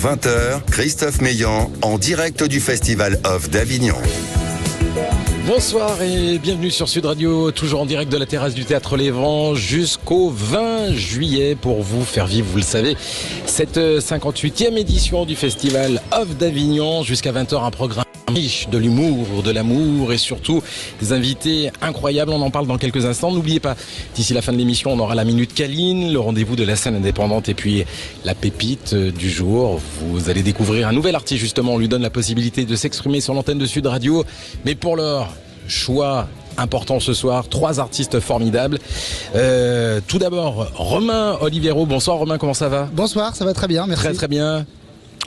20h, Christophe Meillan en direct du Festival Off d'Avignon. Bonsoir et bienvenue sur Sud Radio, toujours en direct de la terrasse du Théâtre Les Vents jusqu'au 20 juillet pour vous faire vivre, vous le savez, cette 58e édition du Festival Off d'Avignon. Jusqu'à 20h, un programme riche de l'humour, de l'amour et surtout des invités incroyables. On en parle dans quelques instants. N'oubliez pas, d'ici la fin de l'émission, on aura la Minute Câline, le rendez-vous de la scène indépendante et puis la pépite du jour. Vous allez découvrir un nouvel artiste justement. On lui donne la possibilité de s'exprimer sur l'antenne de Sud Radio. Mais pour l'heure, choix important ce soir, 3 artistes formidables. Tout d'abord, Romain Olivero. Bonsoir Romain, comment ça va ? Bonsoir, ça va très bien, merci. Très très bien.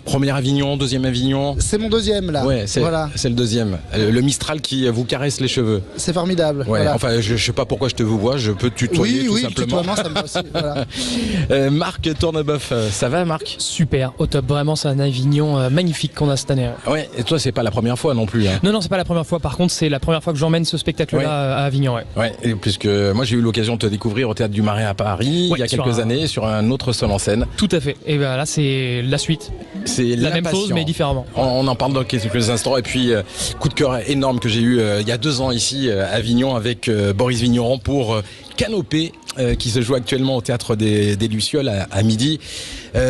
Premier Avignon, deuxième Avignon. C'est mon deuxième là. Ouais, c'est le deuxième. Le Mistral qui vous caresse les cheveux. C'est formidable. Ouais, voilà. Enfin, je sais pas pourquoi je te vous vois, je peux tutoyer tout simplement. Oui, ça me va aussi. Voilà. Marc Tourneboeuf, ça va Marc ? Super, au top. Vraiment, c'est un Avignon magnifique qu'on a cette année. Ouais, et toi, c'est pas la première fois non plus. Hein. Non, c'est pas la première fois. Par contre, c'est la première fois que j'emmène ce spectacle-là à Avignon. Ouais, et puisque moi, j'ai eu l'occasion de te découvrir au Théâtre du Marais à Paris il y a quelques années sur un autre seul en scène. Tout à fait. Et ben là, c'est la suite. C'est la même chose, mais différemment. On en parle dans quelques instants. Et puis, coup de cœur énorme que j'ai eu il y a 2 ans ici à Avignon avec Boris Vigneron pour Canopée, qui se joue actuellement au Théâtre des Lucioles à midi.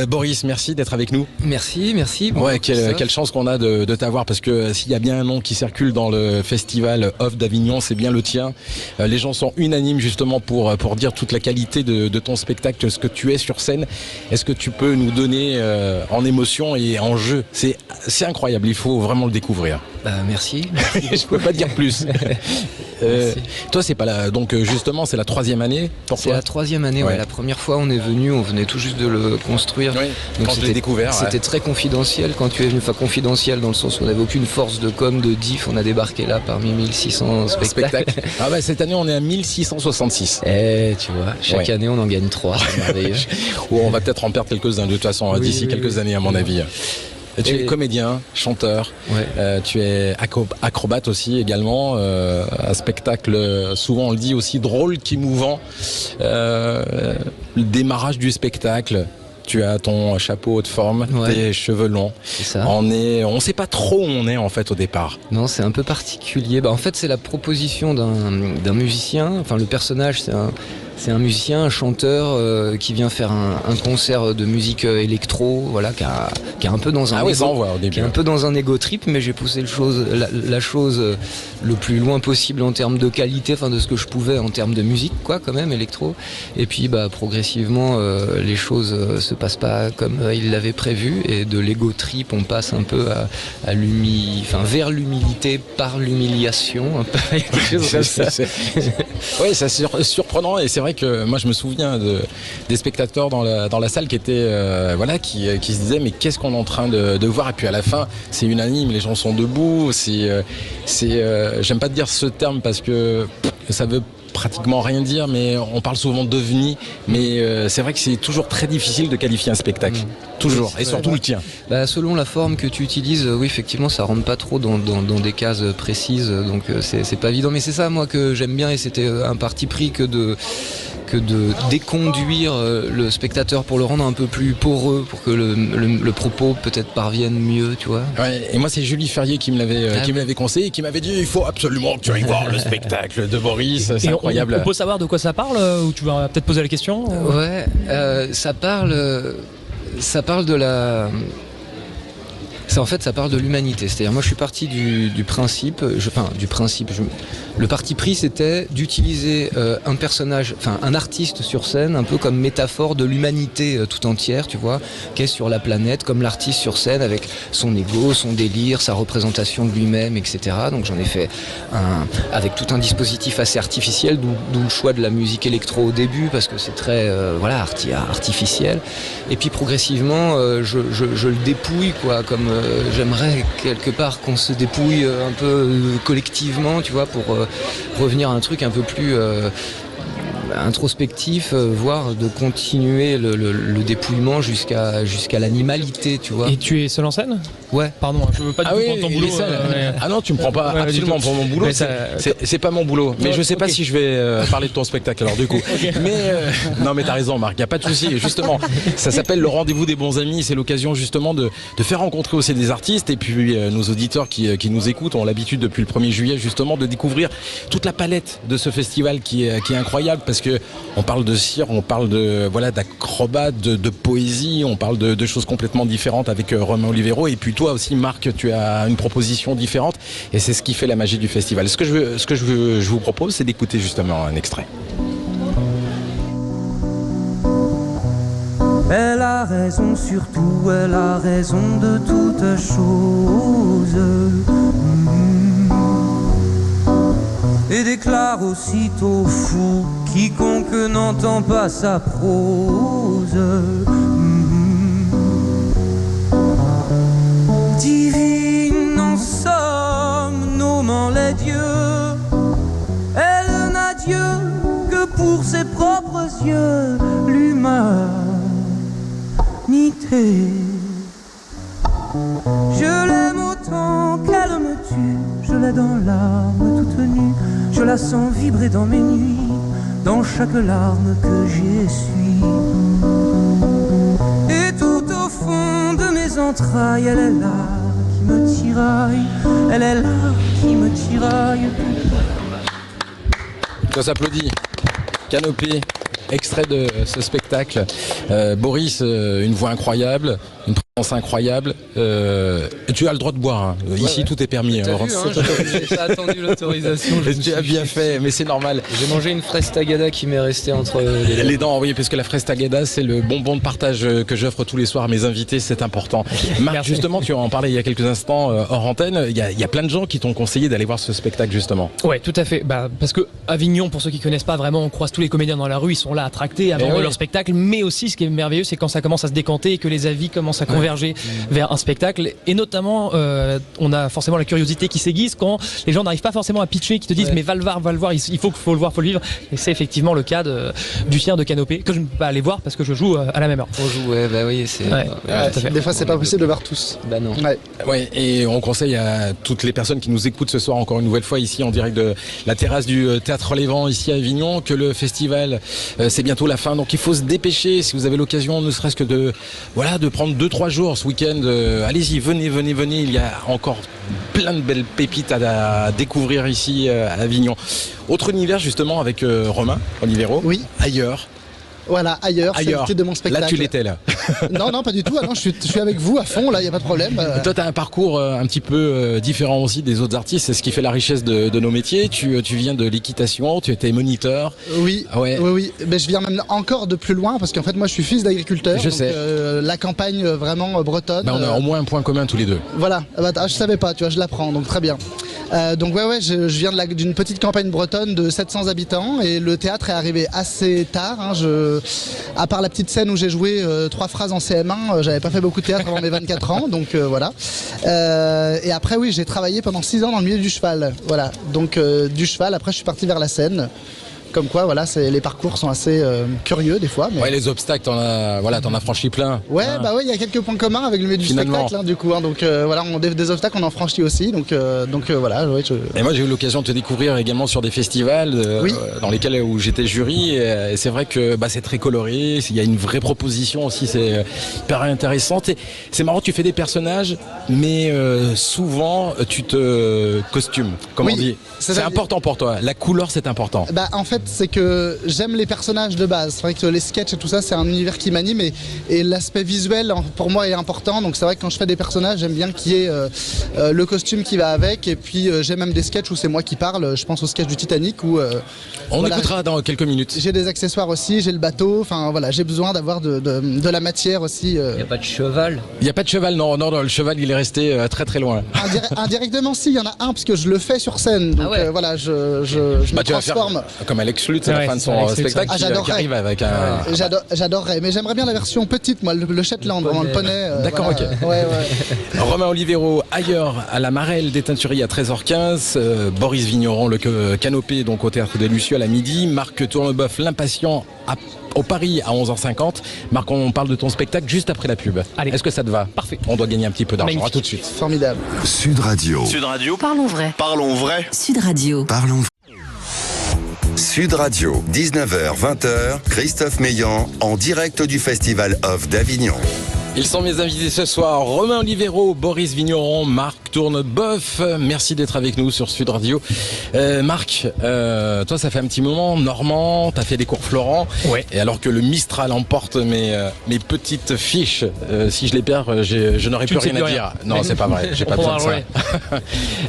Boris, merci d'être avec nous. Merci. Ouais, quelle chance qu'on a de t'avoir, parce que s'il y a bien un nom qui circule dans le festival Off d'Avignon, c'est bien le tien. Les gens sont unanimes justement pour dire toute la qualité de ton spectacle, ce que tu es sur scène. Est-ce que tu peux nous donner en émotion et en jeu ? C'est incroyable, il faut vraiment le découvrir. Merci. Je peux pas dire plus. Toi, c'est pas donc justement, c'est la 3e année pour toi. C'est la 3e année. Ouais. La première fois, on venait tout juste de le construire. Oui, donc c'était découvert. C'était très confidentiel quand tu es venu. Enfin, confidentiel dans le sens où on n'avait aucune force de com, de diff. On a débarqué là parmi 1600 spectacles. Ah bah cette année, on est à 1666. Tu vois, chaque année, on en gagne 3. C'est merveilleux. On va peut-être en perdre quelques-uns de toute façon d'ici quelques années, à mon avis. Tu es comédien, chanteur, tu es acrobate aussi également, un spectacle, souvent on le dit aussi, drôle qu'émouvant. Le démarrage du spectacle, tu as ton chapeau haute forme, tes cheveux longs. C'est ça. On sait pas trop où on est en fait au départ. Non, c'est un peu particulier. En fait, c'est la proposition d'un musicien. Enfin, le personnage, c'est un musicien, un chanteur qui vient faire un concert de musique électro, voilà, qui est un peu dans un un peu dans un ego trip, mais j'ai poussé la chose le plus loin possible en termes de qualité, enfin de ce que je pouvais en termes de musique, quoi, quand même électro. Et puis progressivement les choses se passent pas comme il l'avait prévu, et de l'ego trip on passe un peu vers l'humilité par l'humiliation, un peu quelque chose comme ça. Oui, c'est surprenant, et c'est vrai que moi je me souviens des spectateurs dans la salle qui étaient qui se disaient mais qu'est-ce qu'on est en train de voir, et puis à la fin c'est unanime, les gens sont debout, j'aime pas te dire ce terme parce que ça veut pratiquement rien dire, mais on parle souvent d'ovni, mais c'est vrai que c'est toujours très difficile de qualifier un spectacle. Toujours, et surtout le tien. Selon la forme que tu utilises, oui, effectivement, ça rentre pas trop dans des cases précises, donc c'est pas évident. Mais c'est ça, moi, que j'aime bien, et c'était un parti pris que de déconduire le spectateur pour le rendre un peu plus poreux, pour que le propos peut-être parvienne mieux, tu vois. Ouais, et moi, c'est Julie Ferrier qui me l'avait conseillé, et qui m'avait dit il faut absolument que tu ailles voir le spectacle de Boris, c'est incroyable. On peut savoir de quoi ça parle, ou tu vas peut-être poser la question ça parle de la... Ça parle de l'humanité. C'est-à-dire, moi, je suis parti du principe. Le parti pris, c'était d'utiliser un personnage, un artiste sur scène, un peu comme métaphore de l'humanité tout entière, tu vois, qu'est sur la planète, comme l'artiste sur scène, avec son ego, son délire, sa représentation de lui-même, etc. Donc, j'en ai fait avec tout un dispositif assez artificiel, d'où le choix de la musique électro au début, parce que c'est très, artificiel. Et puis, progressivement, je le dépouille, quoi, comme j'aimerais quelque part qu'on se dépouille un peu collectivement, tu vois, pour revenir à un truc un peu plus introspectif, voire de continuer le dépouillement jusqu'à l'animalité, tu vois. Et tu es seul en scène? Ouais. Pardon, je veux pas du tout prendre ton boulot. Ah non, tu me prends pas absolument pour mon boulot. C'est pas mon boulot. Mais je sais pas si je vais parler de ton spectacle alors du coup. Mais non, mais t'as raison, Marc. Y a pas de souci. Justement, ça s'appelle le rendez-vous des bons amis. C'est l'occasion justement de faire rencontrer aussi des artistes et puis nos auditeurs qui nous écoutent ont l'habitude depuis le 1er juillet justement de découvrir toute la palette de ce festival qui est incroyable parce que on parle de cire, on parle d'acrobates, de poésie, on parle de choses complètement différentes avec Romain Olivero et puis toi aussi Marc, tu as une proposition différente et c'est ce qui fait la magie du festival. Ce que je vous propose, c'est d'écouter justement un extrait. Elle a raison, surtout elle a raison de toutes choses. Et déclare aussitôt fou quiconque n'entend pas sa prose. Divine en somme, nommant les dieux, elle n'a Dieu que pour ses propres yeux, l'humanité. Je l'aime autant qu'elle me tue, je l'ai dans l'âme toute nue, je la sens vibrer dans mes nuits, dans chaque larme que j'essuie. Et tout au fond de mes entrailles, elle est là qui me tiraille, elle est là qui me tiraille. Ça s'applaudit. Canopée, extrait de ce spectacle. Boris, une voix incroyable, une présence incroyable. Tu as le droit de boire. Hein. Ici, tout est permis. T'as vu, j'ai attendu l'autorisation. Tu as bien fait, mais c'est normal. J'ai mangé une fraise tagada qui m'est restée entre les dents. Oui, parce que la fraise tagada, c'est le bonbon de partage que j'offre tous les soirs à mes invités. C'est important. Marc, justement, tu en parlais il y a quelques instants hors antenne. Il y a plein de gens qui t'ont conseillé d'aller voir ce spectacle, justement. Ouais, tout à fait. Parce que Avignon, pour ceux qui connaissent pas vraiment, on croise tous les comédiens dans la rue. Ils sont là à tracter avant leur spectacle. Mais aussi, ce qui est merveilleux, c'est quand ça commence à se décanter et que les avis commencent à converger vers un spectacle. Et notamment, on a forcément la curiosité qui s'aiguise quand les gens n'arrivent pas forcément à pitcher, qui te disent mais va le voir, il faut le voir, faut le vivre. Et c'est effectivement le cas du tien de Canopée, que je ne peux pas aller voir parce que je joue à la même heure. On joue, c'est... Des fois, c'est pas possible de voir tous. Bah non. Ouais, et on conseille à toutes les personnes qui nous écoutent ce soir encore une nouvelle fois ici en direct de la terrasse du Théâtre Les Vents ici à Avignon que le festival c'est bientôt la fin, donc il faut se dépêcher si vous avez l'occasion ne serait-ce que de prendre 2-3 jours ce week-end, allez-y, venez, il y a encore plein de belles pépites à découvrir ici à Avignon. Autre univers justement avec Romain Olivero, oui. Ailleurs. Voilà, ailleurs, c'est le titre de mon spectacle. Là, tu l'étais là. Non, pas du tout. Ah non, je suis avec vous à fond, là, il n'y a pas de problème. Toi, tu as un parcours un petit peu différent aussi des autres artistes. C'est ce qui fait la richesse de nos métiers. Tu viens de l'équitation, tu étais moniteur. Oui, ouais. oui. Mais je viens même encore de plus loin parce qu'en fait, moi, je suis fils d'agriculteur. Je sais. La campagne vraiment bretonne. On a au moins un point commun tous les deux. Voilà. Je savais pas, tu vois, je l'apprends, donc très bien. Donc je viens d'une petite campagne bretonne de 700 habitants et le théâtre est arrivé assez tard. Hein, à part la petite scène où j'ai joué 3 phrases en CM1, j'avais pas fait beaucoup de théâtre avant mes 24 ans, donc voilà. Et après oui, j'ai travaillé pendant 6 ans dans le milieu du cheval, voilà. Donc du cheval, après je suis parti vers la scène. Comme quoi, voilà, les parcours sont assez curieux des fois. Mais... Ouais, les obstacles, t'en as franchi plein. Ouais, il y a quelques points communs avec le milieu du spectacle, hein, du coup. Hein, donc des obstacles, on en franchit aussi. Donc voilà. Ouais, Et moi, j'ai eu l'occasion de te découvrir également sur des festivals dans lesquels où j'étais jury. Et c'est vrai que c'est très coloré. Il y a une vraie proposition aussi. C'est hyper intéressant. C'est marrant, tu fais des personnages, mais souvent tu te costumes. Comme on dit. C'est important pour toi. La couleur, c'est important. En fait, c'est que j'aime les personnages de base. C'est vrai que les sketchs et tout ça, c'est un univers qui m'anime et l'aspect visuel pour moi est important. Donc c'est vrai que quand je fais des personnages, j'aime bien qu'il y ait le costume qui va avec. Et puis j'ai même des sketchs où c'est moi qui parle. Je pense au sketch du Titanic où on écoutera dans quelques minutes. J'ai des accessoires aussi, j'ai le bateau. Enfin voilà, j'ai besoin d'avoir de la matière aussi. Il n'y a pas de cheval. Il n'y a pas de cheval, non, le cheval il est resté très très loin. Indirectement, si, il y en a un parce que je le fais sur scène. Donc voilà, je me transforme. Comme à Alex Lutz à la Ouais, fin de c'est ça, son Alex Lutz, spectacle ouais. Ah, j'adorerais. qui arrive avec un... J'adorerais, mais j'aimerais bien la version petite, moi, le Shetland, vraiment le poney. D'accord, voilà. ok. Ouais. Romain Olivero, ailleurs, à la Marelle des Teintureries à 13h15. Boris Vigneron, le canopé, donc au Théâtre des Lucioles à midi. Marc Tourneboeuf, l'Impatient au Paris à 11h50. Marc, on parle de ton spectacle juste après la pub. Allez. Est-ce que ça te va? Parfait. On doit gagner un petit peu d'argent. Magnifique. À tout de suite. Formidable. Sud Radio. Sud Radio, Parlons vrai. parlons vrai. Sud Radio. Parlons. Sud Radio, 19h, 20h, Christophe Meillan, en direct du Festival of d'Avignon. Ils sont mes invités ce soir, Romain Olivero, Boris Vigneron, Marc Tourneboeuf. Merci d'être avec nous sur Sud Radio. Marc, toi ça fait un petit moment, Normand, t'as fait des cours Florent. Ouais. Et alors que le Mistral emporte mes petites fiches, si je les perds, je n'aurai plus ne sais rien à plus dire. rien. Non, c'est pas vrai, j'ai pas besoin de ça.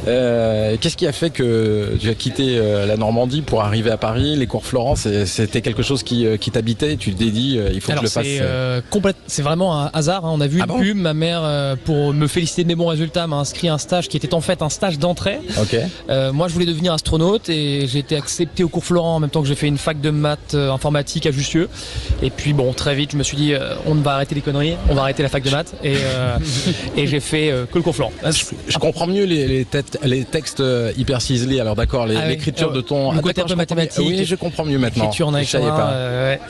Qu'est-ce qui a fait que tu as quitté la Normandie pour arriver à Paris? Les cours Florent, c'était quelque chose qui t'habitait, tu te dédies, il faut Alors, que je le fasse. c'est vraiment un hasard. On a vu Ah une bon pub. Ma mère, pour me féliciter de mes bons résultats, m'a inscrit un stage qui était en fait un stage d'entrée. Ok. Moi, je voulais devenir astronaute et j'ai été accepté au cours Florent en même temps que j'ai fait une fac de maths informatique à Jussieu. Et puis bon, très vite, je me suis dit, on va arrêter les conneries, on va arrêter la fac de maths et j'ai fait que le cours Florent. Je comprends mieux les textes hyper ciselés. Alors d'accord, Ah oui. l'écriture de ton... Le côté d'accord, un peu je comprends mieux. mathématique. Oui, je comprends mieux maintenant. L'écriture en Je savais pas.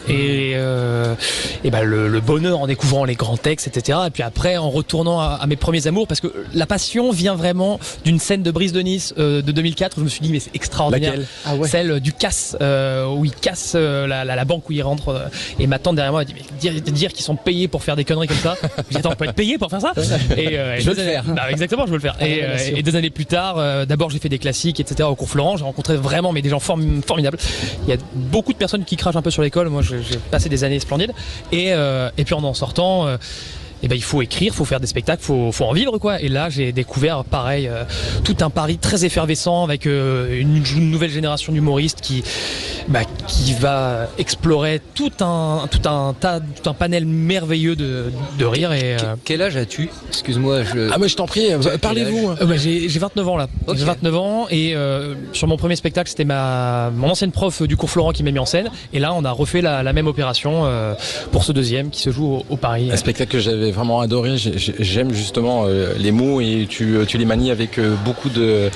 et ben le bonheur en découvrant les grands textes, etc. Et puis après en retournant à mes premiers amours, parce que la passion vient vraiment d'une scène de Brise de Nice de 2004 où je me suis dit mais c'est extraordinaire. Laquelle? Ah ouais. Celle du casse où il casse la banque où il rentre et ma tante derrière moi a dit mais dire qu'ils sont payés pour faire des conneries comme ça. J'ai dit attends, on peut être payé pour faire ça? Et Je veux le faire. exactement, je veux le faire. Et 2 années plus tard, d'abord j'ai fait des classiques, etc. au cours Florent. J'ai rencontré vraiment des gens formidables. Il y a beaucoup de personnes qui crachent un peu sur l'école. Moi, j'ai passé des années splendides. Et puis en sortant. Il faut écrire, faut faire des spectacles, faut en vivre quoi. Et là j'ai découvert pareil tout un Paris très effervescent avec une nouvelle génération d'humoristes qui va explorer tout un panel merveilleux de rire. Et Quel âge as-tu? Excuse-moi, Ah mais je t'en prie, parlez-vous. j'ai 29 ans là. Ok. J'ai 29 ans et sur mon premier spectacle c'était mon ancienne prof du cours Florent qui m'a mis en scène. Et là on a refait la même opération pour ce deuxième qui se joue au Paris. Un spectacle que j'avais vraiment adoré. J'aime justement les mots et tu les manies avec beaucoup de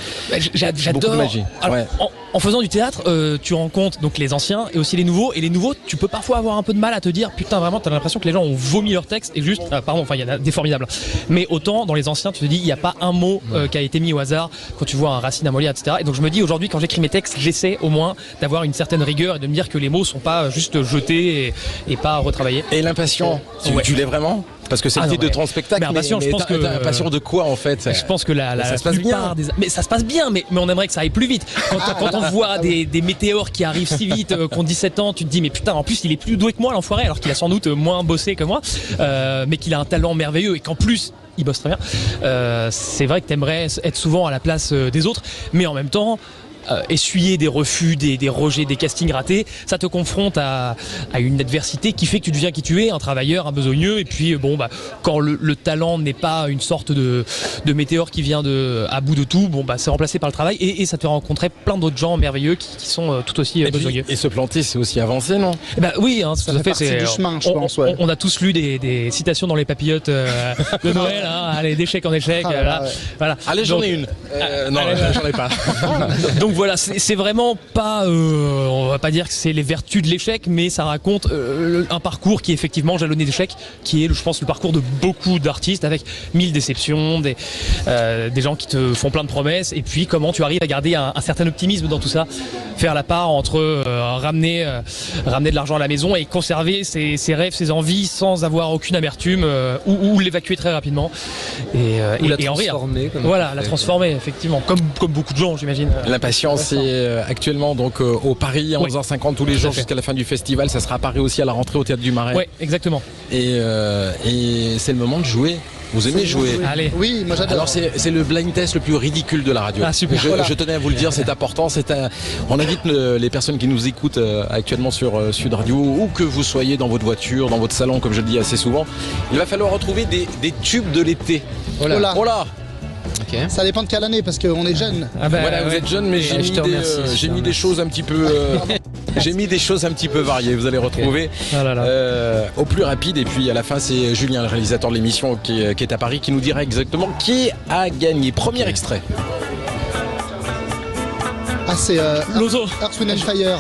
J'adore. magie. Alors, Ouais. en faisant du théâtre, tu rencontres donc les anciens et aussi les nouveaux. Et les nouveaux, tu peux parfois avoir un peu de mal à te dire putain vraiment t'as l'impression que les gens ont vomi leur texte et juste il y en a des formidables. Mais autant dans les anciens, tu te dis il n'y a pas un mot qui a été mis au hasard quand tu vois un Racine, un Molière, etc. Et donc je me dis aujourd'hui quand j'écris mes textes, j'essaie au moins d'avoir une certaine rigueur et de me dire que les mots sont pas juste jetés et pas retravaillés. Et l'impatient, Ouais. tu l'es vraiment? Parce que c'est le Ah non, titre de mais- ton spectacle. mais impatient, je pense que- t'as impatient de quoi en fait? Je pense que ça se passe plupart bien. mais ça se passe bien, mais on aimerait que ça aille plus vite. Quand on voit des météores qui arrivent si vite, qu'on 17 ans, tu te dis mais putain, en plus il est plus doué que moi l'enfoiré, alors qu'il a sans doute moins bossé que moi, mais qu'il a un talent merveilleux et qu'en plus il bosse très bien. C'est vrai que t'aimerais être souvent à la place des autres, mais en même temps essuyer des refus, des rejets, des castings ratés, ça te confronte à une adversité qui fait que tu deviens qui tu es, un travailleur, un besogneux. Et puis quand le talent n'est pas une sorte de météore qui vient à bout de tout, c'est remplacé par le travail et ça te fait rencontrer plein d'autres gens merveilleux qui sont tout aussi besogneux. Et se planter, c'est aussi avancer, non? Oui, hein, Ça tout à fait partie du chemin, je pense, ouais. on a tous lu des citations dans les papillotes de Noël, hein, allez, d'échec en échec. Ah là là, ouais. Voilà. Allez, j'en Donc, ai une. Non, j'en ai pas. Donc voilà, c'est vraiment pas, on va pas dire que c'est les vertus de l'échec, mais ça raconte un parcours qui est effectivement jalonné d'échecs, qui est, je pense, le parcours de beaucoup d'artistes avec 1000 déceptions, des gens qui te font plein de promesses, et puis comment tu arrives à garder un certain optimisme dans tout ça, faire la part entre ramener de l'argent à la maison et conserver ses rêves, ses envies sans avoir aucune amertume ou l'évacuer très rapidement et en rire. Voilà, la transformer effectivement, comme beaucoup de gens, j'imagine. L'impatience, c'est actuellement donc au Paris à 11h50 tous les jours jusqu'à la fin du festival. Ça sera à Paris aussi à la rentrée au Théâtre du Marais. Ouais, exactement. Et c'est le moment de jouer. Vous aimez jouer? Allez. Oui, moi j'adore. Alors c'est le blind test le plus ridicule de la radio. Ah, super. Je tenais à vous le dire, c'est important. On invite les personnes qui nous écoutent actuellement sur Sud Radio, ou que vous soyez dans votre voiture, dans votre salon, comme je le dis assez souvent. Il va falloir retrouver des tubes de l'été. Oh là. Oh là. Ok. Ça dépend de quelle année parce qu'on est jeune. Voilà, vous êtes jeune, mais j'ai je te remercie, mis des choses un petit peu. J'ai mis des choses un petit peu variées, vous allez retrouver Ah là là. au plus rapide. Et puis à la fin, c'est Julien, le réalisateur de l'émission, qui est à Paris, qui nous dira exactement qui a gagné. Premier extrait. Ah, c'est Lozo. Earth, Wind and Fire.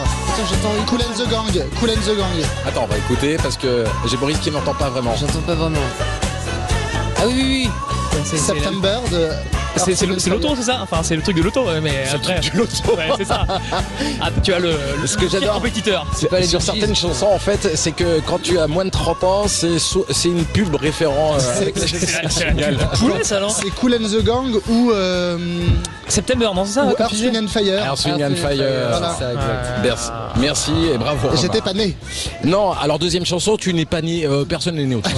Cool and the Gang. Cool and the Gang. Attends, on va écouter parce que j'ai Boris qui n'entend pas vraiment. J'entends pas vraiment. Ah oui, oui, oui. September de. C'est l'auto, c'est ça? Enfin, c'est le truc de l'auto, ouais, mais après. Du loto. Ouais, c'est ça. Ah, tu as le Ce que j'adore, compétiteur. C'est pas les sur Bee Gees. certaines chansons, en fait, c'est que quand tu as moins de 30 ans, c'est une pub référent avec la génération. Poulet, ça, non? C'est Cool and the Gang ou September, non, c'est ça? ou comme Earth, tu disais Wind and Fire. Earth, Wind and Fire. Voilà. C'est ça, exact. Merci et bravo. Romain. J'étais pas né. Non, alors deuxième chanson, tu n'es pas né, personne n'est né au-dessus.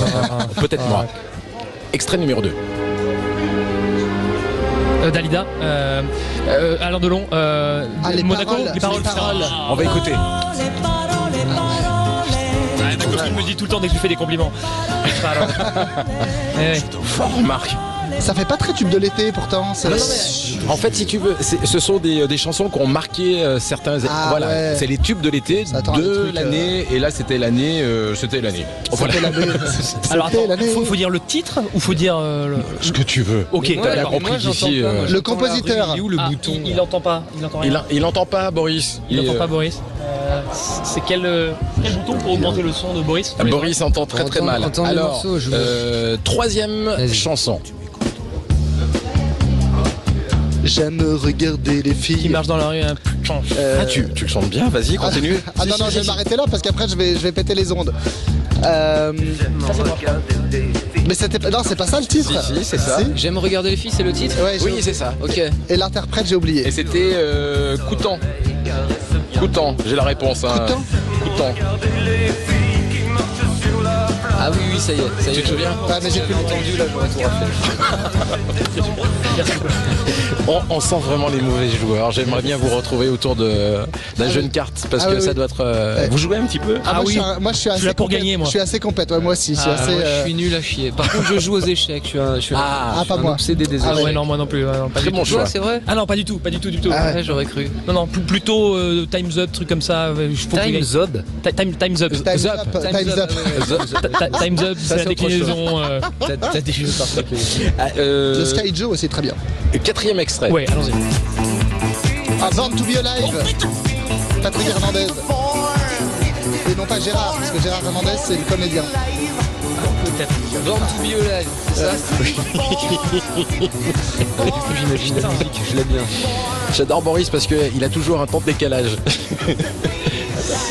Peut-être moi. Extrait numéro 2. Dalida, Alain Delon, les Monaco, paroles, les paroles. les paroles. putain. On va écouter. Ma copine me dit tout le temps dès que je lui fais des compliments. Paroles. Eh, Fort, Marc. Ça fait pas très tube de l'été pourtant. c'est- En fait, si tu veux, ce sont des chansons qui ont marqué certains. Ah, voilà, ouais. c'est les tubes de l'été Ça attend des de trucs, l'année. Et là, c'était l'année. Voilà. C'était l'année. Alors C'était attends, l'année. faut dire le titre ou faut dire Ce que tu veux. Ok, Mais moi, t'as bien alors, compris moi, j'entends qu'ici, pas, moi, Le j'entends la compositeur. rue, il est où le Ah, bouton il entend pas, il entend rien. Il entend pas, Boris. Il entend pas Boris. C'est quel bouton pour augmenter le son de Boris? Boris entend très très mal. Entends le Alors, morceau, je troisième Vas-y. chanson. J'aime regarder les Qui filles. marche dans la rue. Hein. Ah, tu le chantes bien, vas-y, continue. Ah non, non, je vais m'arrêter là parce qu'après je vais péter les ondes. Mais c'était pas. Non, c'est pas ça le titre. Si, c'est ça. Si. J'aime regarder les filles, c'est le titre? Ouais, Oui, c'est ça. Ok. Et l'interprète, j'ai oublié. Et c'était Coutan. Coutan, j'ai la réponse. Hein. Coutan Coutan. Ah oui, oui, ça y est. Tu te souviens Ah, mais j'ai plus entendu là, j'aurais tout refait. on sent vraiment les mauvais joueurs. J'aimerais bien vous retrouver autour d'un jeu de cartes parce Ah que oui, ça oui. doit être. Vous jouez un petit peu? Ah, moi, oui. moi je suis assez. là pour complète. gagner, moi. Je suis assez complète, ouais, moi aussi. Je suis assez. Moi, je suis nul à chier. Par contre, je joue aux échecs. Je suis Ah, pas un moi. obsédé des Ah échecs. Ouais, non, moi non plus. Ouais, non, pas Très du bon tout. choix. Toi, c'est vrai? Ah non, pas du tout, pas du tout, du tout. Ah ouais. Ouais, j'aurais cru. Non, plutôt Time's Up, truc comme ça. Time's Up. Time's Up. Time's Up. up. Time's up. Time's Up, c'est la c'est autre déclinaison. T'as des jeux particuliers. Le Sky Joe aussi, très bien. Quatrième extrait. Ouais, allons-y. Ah, Born to be Alive. Patrick Hernandez. Et non pas Gérard, parce que Gérard Hernandez, c'est le comédien. Born to be alive, c'est ça? J'imagine la musique, je l'aime bien. J'adore Boris parce qu'il a toujours un temps de décalage.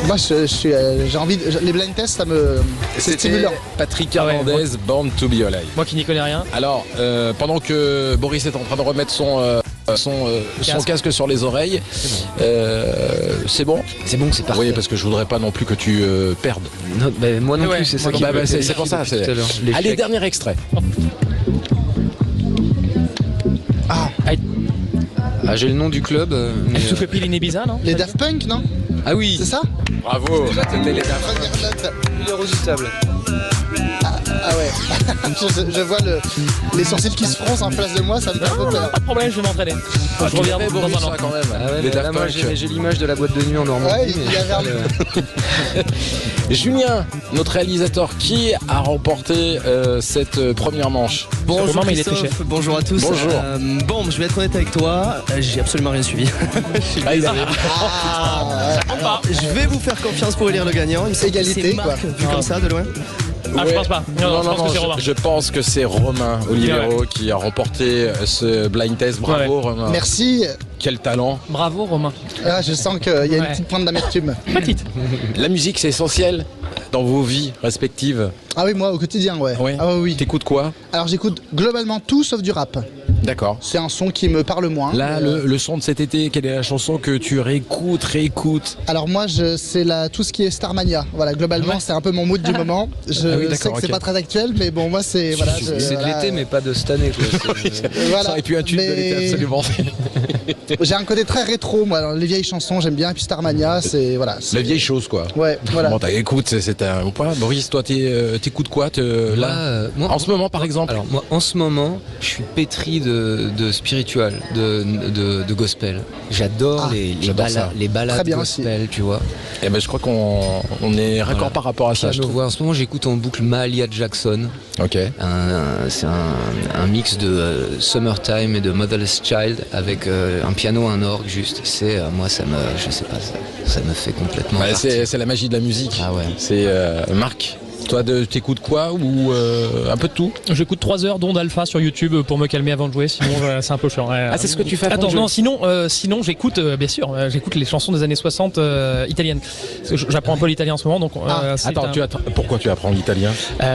Moi, j'ai envie. Les blind tests, c'est C'était stimulant. Patrick Ah ouais, Hernandez, Born to be Alive. Moi qui n'y connais rien. Alors, pendant que Boris est en train de remettre son casque sur les oreilles, c'est bon. C'est bon, c'est parfait. Oui, parce que je voudrais pas non plus que tu perdes. Non, bah, moi non Ouais, plus, c'est ça moi qui Bah, me bah, c'est terrifie pour ça. depuis tout à l'heure. Allez, L'échec. dernier extrait. Ah, j'ai le nom du club. Mais, Tu fais pile in Ibiza, non? Les Daft Punk, non? Ah oui. C'est ça? Bravo. C'était les Une redoutable. Ah ouais. je vois les sourcils qui se froncent en face de moi, ça me fait un peu peur. Pas de problème, je vais m'entraîner. Je reviens dans Boris, un an. ça, quand même. Ah ouais, les mais là, Daft moi, Punk. j'ai l'image de la boîte de nuit en Normandie. Ouais, il mais- y avait Julien, notre réalisateur, qui a remporté cette première manche? Romain, Bonjour mais il est triché. Christophe, bonjour à tous. Bonjour. Bon, je vais être honnête avec toi, j'ai absolument rien suivi. Je vais vous faire confiance pour élire le gagnant. Il me semble que Égalité, c'est Marc, quoi. vu comme ça, de loin. Ah, je pense pas. Non, je pense que c'est Romain. Je pense que c'est Romain Olivero qui a remporté ce blind test. Bravo, Romain. Merci. Quel talent. Bravo, Romain. Ah, je sens qu'il y a une Ouais. petite pointe d'amertume. Petite. La musique, c'est essentiel dans vos vies respectives. Ah oui, moi au quotidien, ouais. Ouais. Ah oui. T'écoutes quoi? Alors j'écoute globalement tout sauf du rap. D'accord. C'est un son qui me parle moins. Là, le son de cet été, quelle est la chanson que tu réécoutes? Alors moi, c'est tout ce qui est Starmania. Voilà, globalement, c'est un peu mon mood du moment. Je Ah oui, sais d'accord, que c'est ok. pas très actuel, mais bon, moi c'est voilà. C'est de voilà, l'été, mais pas de cette année. Quoi. voilà. Ça aurait pu un tube de Mais l'été, absolument. J'ai un côté très rétro, moi. Alors, les vieilles chansons, j'aime bien. Et puis Starmania, c'est voilà. La vieille chose, quoi. Ouais, voilà. Bon, écoute, c'est un point. Boris, toi, t'écoutes quoi là Moi, en ce moment, par exemple? Alors moi, en ce moment, je suis pétri de de spiritual, de gospel. J'adore les balades Très bien gospel, aussi. tu vois. Et ben je crois qu'on est raccord par rapport à ça. Je trouve. En ce moment, j'écoute en boucle Mahalia Jackson. Ok. C'est un mix de Summertime et de Motherless Child avec un piano, un orgue juste. C'est moi, ça me fait complètement. Bah, c'est la magie de la musique. Ah ouais. C'est Marc. Toi, t'écoutes quoi ou un peu de tout? J'écoute 3 heures d'ondes alpha sur YouTube pour me calmer avant de jouer, sinon c'est un peu chiant. Ah, c'est ce que tu fais avant Attends, de jouer. non, sinon j'écoute, bien sûr, j'écoute les chansons des années 60 italiennes. Parce que j'apprends un peu l'italien en ce moment, donc. Attends, pourquoi tu apprends l'italien?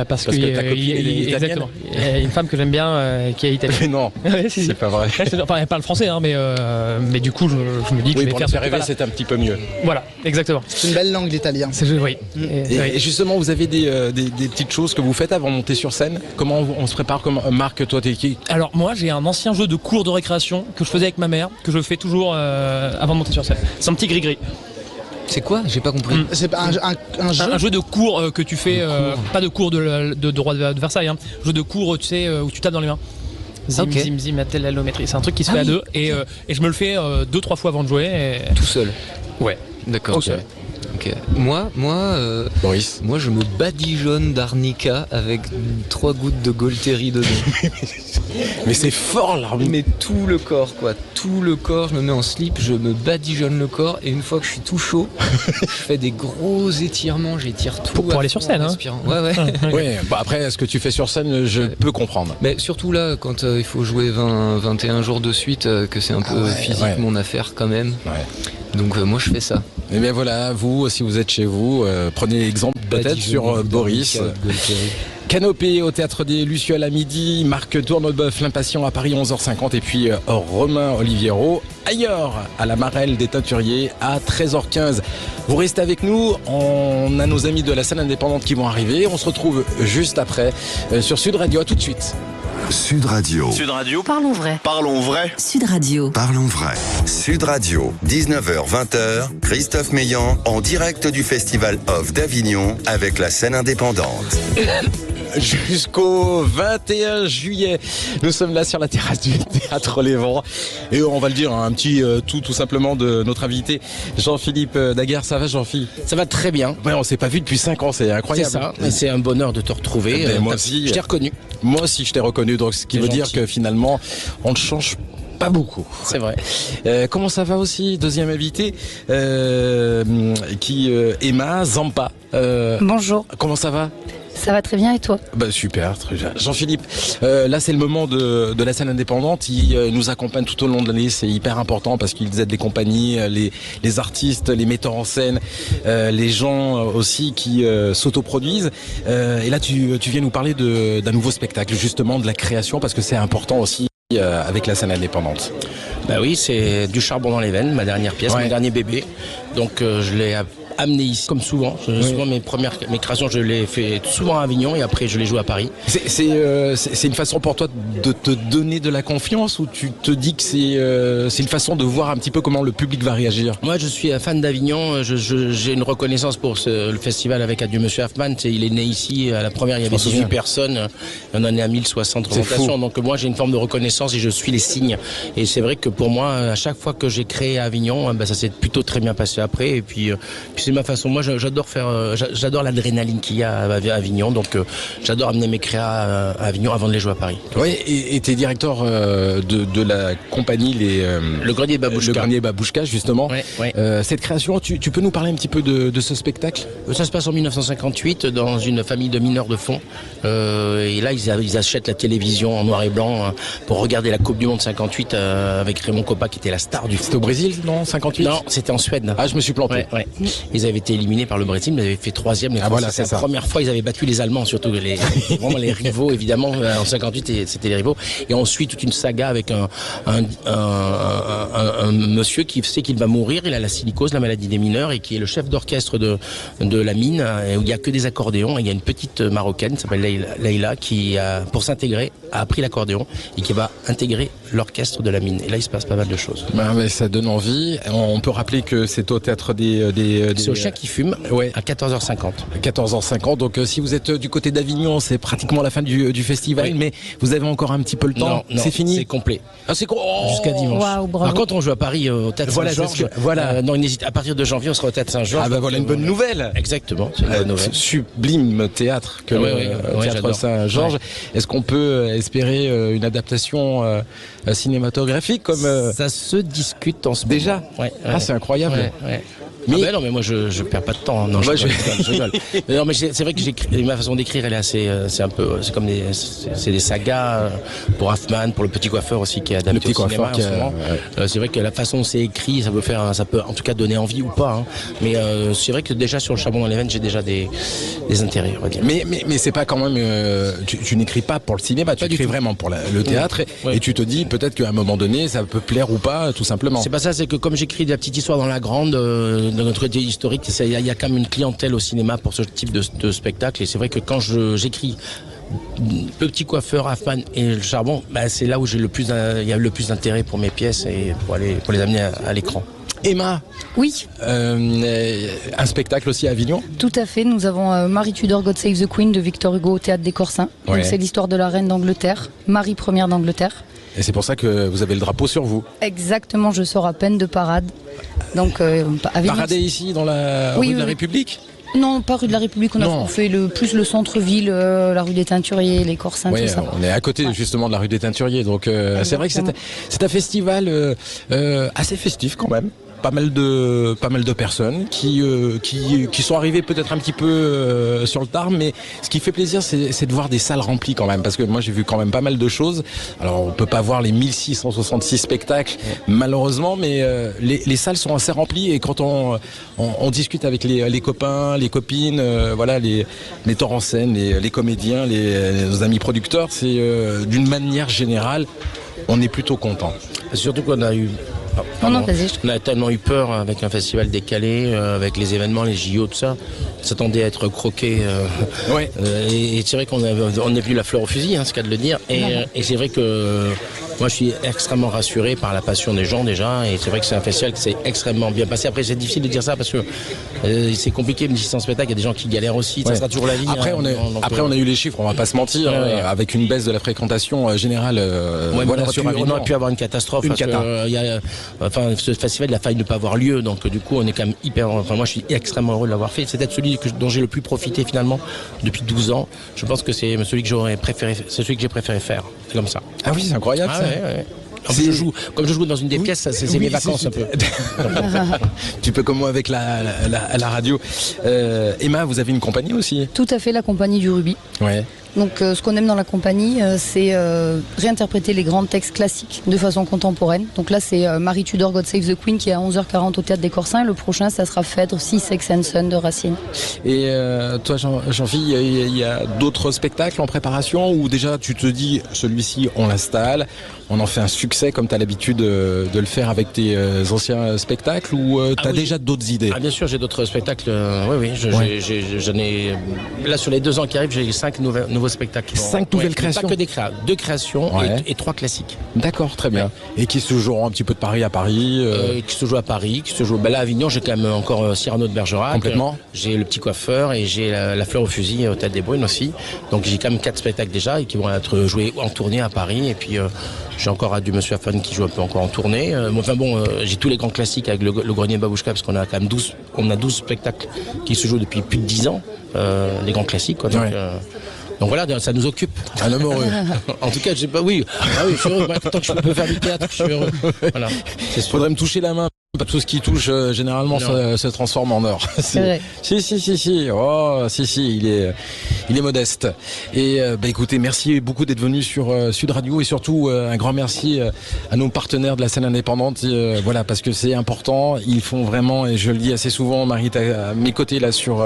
Parce que t'as copine, elle est italienne. exactement. Il y a une femme que j'aime bien qui est italienne. Mais non, Ouais, si. c'est pas vrai. Enfin, elle parle français, hein, mais du coup, je me dis que Oui, je vais pour faire le ce faire rêver, truc-là. c'est un petit peu mieux. Voilà, exactement. C'est une belle langue l'italien. Oui. Et justement, vous avez des petites choses que vous faites avant de monter sur scène? Comment on se prépare? Marc, toi, t'es qui? Alors moi j'ai un ancien jeu de cours de récréation que je faisais avec ma mère, que je fais toujours avant de monter sur scène. C'est un petit gris-gris. C'est quoi? J'ai pas compris. C'est un jeu. Un jeu de cours que tu fais, pas de cours de droit de Versailles, hein. Jeu de cours, tu sais, où tu tapes dans les mains. Zim, Ok. zim, zim, attel, allométrie. C'est un truc qui se fait à deux et je me le fais 2-3 fois avant de jouer. Tout seul. Ouais. D'accord. Ok. Ok. Moi, Boris. moi, je me badigeonne d'arnica avec 3 gouttes de Golteri dedans. Mais c'est fort là. Mais tout le corps, quoi. Tout le corps, je me mets en slip, je me badigeonne le corps et une fois que je suis tout chaud, je fais des gros étirements, j'étire tout. Pour aller sur scène, hein. Ouais. Ouais, bah après, ce que tu fais sur scène, je peux comprendre. Mais surtout là, quand il faut jouer 21 jours de suite, que c'est un peu physique ouais. mon affaire quand même. Ouais. Donc moi je fais ça. Et bien voilà, vous, si vous êtes chez vous, prenez l'exemple peut-être sur Boris. Canopée au Théâtre des Lucioles à midi, Marc Tournebeuf, l'Impatient à Paris 11h50 et puis Romain Oliviero ailleurs à la Marelle des Teinturiers à 13h15. Vous restez avec nous, on a nos amis de la scène indépendante qui vont arriver, on se retrouve juste après sur Sud Radio, à tout de suite. Sud Radio. Sud Radio. Parlons vrai. Parlons vrai. Sud Radio. Parlons vrai. Sud Radio, 19h-20h, Christophe Meillan en direct du Festival Off d'Avignon avec la scène indépendante. Jusqu'au 21 juillet, nous sommes là sur la terrasse du Théâtre Les Vents et on va le dire, un petit tout simplement de notre invité Jean-Philippe Daguerre. Ça va Jean-Philippe? Ça va très bien. Ouais, on s'est pas vu depuis 5 ans, c'est C'est incroyable. ça. Et c'est un bonheur de te retrouver. Ben, moi aussi. Je t'ai reconnu. Moi aussi je t'ai reconnu, donc ce qui C'est veut dire gentil. que finalement on ne change pas beaucoup. C'est vrai. Comment ça va aussi? Deuxième invité Emma Zampa. Bonjour, Comment ça va? ça va très bien et toi? Bah super, très bien. Jean-Philippe, là c'est le moment de la scène indépendante. Ils nous accompagnent tout au long de l'année, c'est hyper important parce qu'ils aident les compagnies, les artistes, les metteurs en scène, les gens aussi qui s'autoproduisent. Et là tu viens nous parler d'un nouveau spectacle, justement de la création, parce que c'est important aussi avec la scène indépendante. Bah oui, c'est du charbon dans les veines, ma dernière pièce, Ouais. mon dernier bébé. Donc je l'ai amené ici, comme souvent. Souvent mes créations, je les fais souvent à Avignon et après je les joue à Paris. C'est une façon pour toi de te donner de la confiance, ou tu te dis que c'est une façon de voir un petit peu comment le public va réagir? Moi, je suis un fan d'Avignon. J'ai une reconnaissance pour le festival avec Adieu Monsieur Hoffman. Il est né ici. À la première, il y avait 18 personnes. On en est à 1060 C'est représentations. fou. Donc moi, j'ai une forme de reconnaissance et je suis les signes. Et c'est vrai que pour moi, à chaque fois que j'ai créé à Avignon, ça s'est plutôt très bien passé après. Et puis c'est ma façon. Moi, j'adore l'adrénaline qu'il y a à Avignon. Donc j'adore amener mes créas à Avignon avant de les jouer à Paris. Oui, et t'es directeur de la compagnie Le Grenier Babouchka. Le Grenier Babouchka, justement. Ouais. Cette création, tu peux nous parler un petit peu de ce spectacle? Ça se passe en 1958 dans une famille de mineurs de fond. Et là, ils achètent la télévision en noir et blanc pour regarder la Coupe du Monde 58 avec Raymond Kopa qui était la star du foot. C'était au Brésil, non? 58? Non, c'était en Suède. Ah, je me suis planté. Ouais. Ils avaient été éliminés par le Brésil, mais ils avaient fait 3e. Ah, voilà, c'est c'est ça. la première fois ils avaient battu les Allemands, surtout vraiment les rivaux, évidemment. En 58, c'était les rivaux. Et ensuite, toute une saga avec un monsieur qui sait qu'il va mourir. Il a la silicose, la maladie des mineurs, et qui est le chef d'orchestre de la mine, où il n'y a que des accordéons. Et il y a une petite Marocaine qui s'appelle Leïla qui, pour s'intégrer, a appris l'accordéon et qui va intégrer l'orchestre de la mine. Et là, il se passe pas mal de choses. Mais ça donne envie. On peut rappeler que c'est au Théâtre des C'est au Chien qui fume, à 14h50. 14h50, donc si vous êtes du côté d'Avignon, c'est pratiquement la fin du festival, mais vous avez encore un petit peu le temps. Non, c'est fini. C'est complet. Ah, c'est jusqu'à dimanche. Wow, bravo. Par contre, on joue à Paris au Théâtre Saint-Georges. Non, à partir de janvier, on sera au Théâtre Saint-Georges. Ah bah voilà une bonne nouvelle. Exactement, c'est une bonne nouvelle. Sublime théâtre que le Théâtre Saint-Georges. Ouais. Est-ce qu'on peut espérer une adaptation cinématographique comme ça se discute en ce moment. Déjà. Ah, c'est incroyable. Mais non, mais moi je perds pas de temps. Non, je rigole. Non, mais c'est vrai que ma façon d'écrire, elle est assez, c'est comme des sagas pour Hoffman, pour Le Petit Coiffeur aussi qui est adapté au cinéma en ce moment. C'est vrai que la façon dont c'est écrit, ça peut en tout cas donner envie ou pas. Hein. Mais c'est vrai que déjà sur Le Charbon dans les veines, j'ai déjà des intérêts, on va dire. Mais c'est pas quand même, tu n'écris pas pour le cinéma, tu écris vraiment pour le théâtre et tu te dis peut-être qu'à un moment donné, ça peut plaire ou pas, tout simplement. C'est pas ça, c'est que comme j'écris de la petite histoire dans la grande. De notre côté historique, il y a quand même une clientèle au cinéma pour ce type de spectacle et c'est vrai que quand j'écris Le Petit Coiffeur, Hoffman et Le Charbon, c'est là où il y a le plus d'intérêt pour mes pièces et pour les amener à l'écran. Emma. Oui. Un spectacle aussi à Avignon. Tout à fait. Nous avons Marie Tudor, God Save the Queen de Victor Hugo au Théâtre des Corsins. Donc c'est l'histoire de la reine d'Angleterre, Marie Ier d'Angleterre. Et c'est pour ça que vous avez le drapeau sur vous. Exactement, je sors à peine de parade. Donc, parader ici dans la rue de la République ? Non, pas rue de la République, on fait plus le centre-ville, la rue des Teinturiers, les Corsins, tout ça. On est à côté justement de la rue des Teinturiers, donc c'est vrai que c'est un festival assez festif quand même. Pas mal de personnes qui sont arrivées peut-être un petit peu sur le tard, mais ce qui fait plaisir c'est de voir des salles remplies quand même, parce que moi j'ai vu quand même pas mal de choses. Alors on peut pas voir les 1666 spectacles malheureusement, mais les salles sont assez remplies et quand on discute avec les copains, les copines, voilà, les metteurs en scène, les comédiens, nos amis producteurs, c'est d'une manière générale, on est plutôt content. Surtout qu'on a eu on a tellement eu peur avec un festival décalé, avec les événements, les JO, tout ça. On s'attendait à être croqué. Et c'est vrai qu'on n'est plus la fleur au fusil, c'est le cas de le dire. Et c'est vrai que moi je suis extrêmement rassuré par la passion des gens déjà. Et c'est vrai que c'est un festival qui s'est extrêmement bien passé. Après c'est difficile de dire ça parce que c'est compliqué, 1600 spectacles, il y a des gens qui galèrent aussi. Ça sera toujours la vie. Après, on a eu les chiffres, on va pas se mentir, avec une baisse de la fréquentation générale. On aurait pu avoir une catastrophe. Ce festival il a failli ne pas avoir lieu, donc du coup on est quand même moi je suis extrêmement heureux de l'avoir fait. C'est peut-être celui dont j'ai le plus profité finalement depuis 12 ans. Je pense que c'est celui que j'ai préféré faire. C'est comme ça. Ah oui, c'est incroyable ça. Comme je joue dans une des pièces, c'est mes vacances un peu. Tu peux comme moi avec la radio. Emma, vous avez une compagnie aussi ? Tout à fait, la compagnie du Ruby. Ouais. Donc ce qu'on aime dans la compagnie, c'est réinterpréter les grands textes classiques de façon contemporaine. Donc là, c'est Marie Tudor, God Save the Queen qui est à 11h40 au Théâtre des Corsins. Le prochain, ça sera Phèdre, Sea, Sex and Son de Racine. Et toi, Jean-Philippe, il y a d'autres spectacles en préparation ou déjà tu te dis, celui-ci, on l'installe, on en fait un succès comme tu as l'habitude de le faire avec tes anciens spectacles ou tu as déjà d'autres idées ? Bien sûr, j'ai d'autres spectacles. Oui, j'en ai... Là, sur les 2 ans qui arrivent, j'ai 5 nouveaux spectacles. 5 nouvelles créations. Pas que des 2 créations et 3 classiques. D'accord, très bien. Et qui se joueront un petit peu de Paris à Paris qui se jouent à Paris, qui se jouent... là à Avignon, j'ai quand même encore Cyrano de Bergerac. Complètement. J'ai Le Petit Coiffeur et j'ai la Fleur au fusil au Théâtre des Brunes aussi. Donc j'ai quand même 4 spectacles déjà et qui vont être joués en tournée à Paris. Et puis j'ai encore du Monsieur Hoffman qui joue un peu encore en tournée. J'ai tous les grands classiques avec le Grenier Babouchka parce qu'on a quand même 12 spectacles qui se jouent depuis plus de 10 ans. Les grands classiques, quoi. Donc voilà, ça nous occupe. Un homme heureux. En tout cas, je sais pas, oui, je suis heureux. Tant que je peux faire du théâtre, je suis heureux. Voilà. Il faudrait me toucher la main. Tout ce qui touche généralement se transforme en or. C'est vrai. Si. Oh, si, il est modeste. Et écoutez, merci beaucoup d'être venu sur Sud Radio et surtout un grand merci à nos partenaires de la scène indépendante. Voilà, parce que c'est important. Ils font vraiment, et je le dis assez souvent, Marie, à mes côtés là sur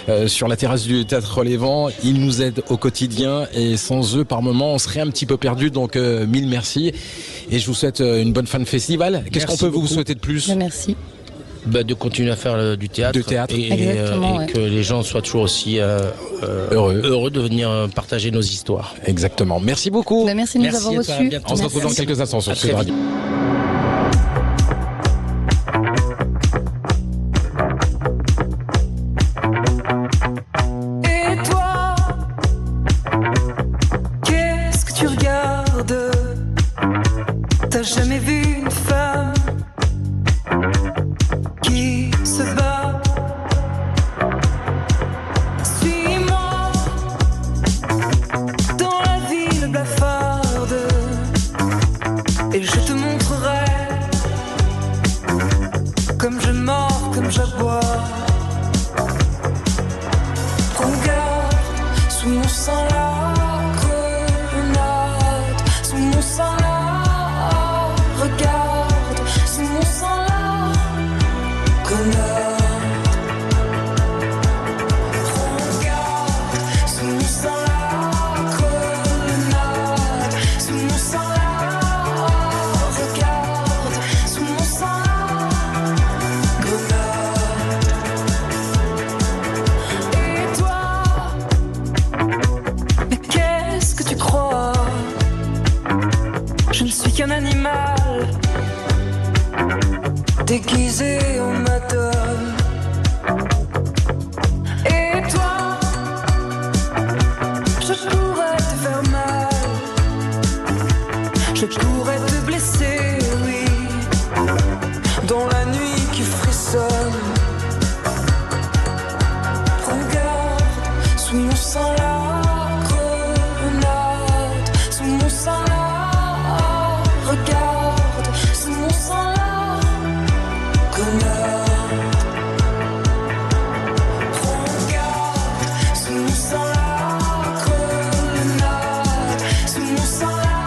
la terrasse du Théâtre Les Vents, ils nous aident au quotidien et sans eux, par moment, on serait un petit peu perdu. Donc mille merci. Et je vous souhaite une bonne fin de festival. Qu'est-ce qu'on peut vous souhaiter de plus ? Merci. De continuer à faire du théâtre, et que les gens soient toujours aussi heureux de venir partager nos histoires. Exactement. Merci beaucoup. Merci de nous avoir reçus. On se retrouve dans quelques instants sur Sud Radio. bavarde. T'as jamais vu une femme qui se bat? Suis-moi dans la ville blafarde et je te montrerai comme je mords, comme j'aboie. Regarde, sous mon sang la grenade, sous mon sang la. Regarde, sous mon sang la grenade. Regarde, sous mon sang la grenade, sous mon sang la. Regarde, sous mon sang la grenade. Et toi, mais qu'est-ce que tu crois? Je ne suis qu'un animal déguisé en madone. Et toi, je pourrais te faire mal, je pourrais te blesser, oui, dans la nuit qui frissonne. Regarde, sous mon sang la grenade, sous mon sang la. Regarde, sous mon sang la grenade. Regarde, sous mon sang la grenade, sous mon sang la.